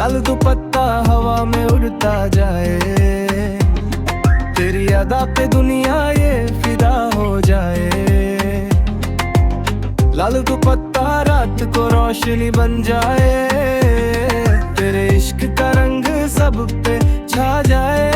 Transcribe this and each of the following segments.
लाल दुपट्टा हवा में उड़ता जाए, तेरी अदा पे दुनिया ये फिदा हो जाए। लाल दुपट्टा रात को रोशनी बन जाए, तेरे इश्क का रंग सब पे छा जाए।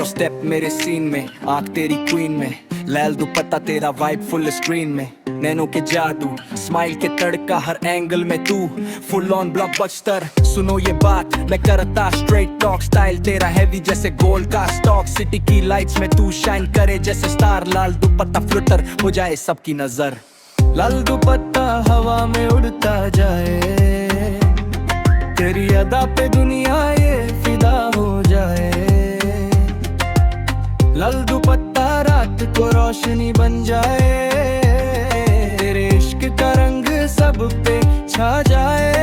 स्टेप मेरे सीन में, आँख तेरी क्वीन में, लाल दुपट्टा तेरा वाइब फुल स्क्रीन में, नैनों के जादू, स्माइल के तड़का हर एंगल में तू, फुल ऑन ब्लॉकबस्टर। सुनो ये बात मैं करता स्ट्रेट टॉक, स्टाइल तेरा हैवी जैसे गोल्ड का स्टॉक, सिटी की लाइट्स में तू शाइन करे जैसे स्टार, लाल दुपट्टा फ्लटर हो जाए सबकी नजर। लाल दुपट्टा हवा में उड़ता जाए, तेरी अदा पे दुनिया ये फिदा हो जाए। लाल दुपट्टा रात को रोशनी बन जाए, तेरे इश्क का रंग सब पे छा जाए।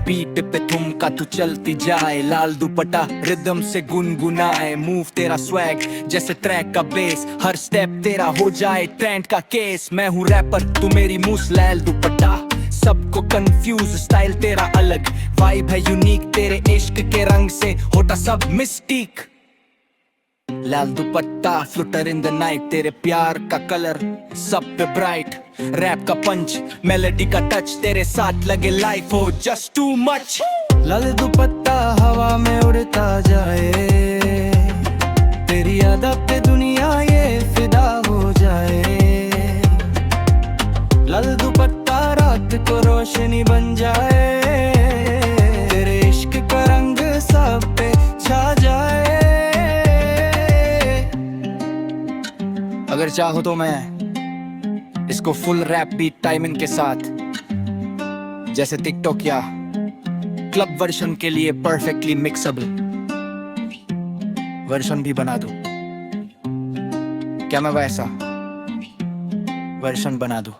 बीट पे ठुमका तू चलती जाए, लाल दुपट्टा रिदम से गुनगुनाए, मूव तेरा स्वैग जैसे ट्रैक का बेस, हर स्टेप तेरा हो जाए ट्रेंड का केस। मैं हूँ रैपर तू मेरी मूस, लाल दुपट्टा सबको कंफ्यूज, स्टाइल तेरा अलग, वाइब है यूनिक, तेरे इश्क के रंग से होता सब Mystique. Lal dupatta flutter in the night, तेरे प्यार का कलर सब पे ब्राइट, रैप का पंच मेलोडी का टच, तेरे साथ लगे लाइफ हो जस्ट टू मच। लाल दुपट्टा हवा में उड़ता जाए, तेरी अदा पे दुनिया ये फिदा हो जाए। लाल दुपट्टा रात को रोशनी बन जाए, तेरे इश्क का रंग सब पे छा जाए। अगर चाहो तो मैं इसको फुल रैप बीट टाइमिंग के साथ, जैसे टिकटॉक या क्लब वर्जन के लिए परफेक्टली मिक्सेबल वर्जन भी बना दूं। क्या मैं वैसा वर्जन बना दूं?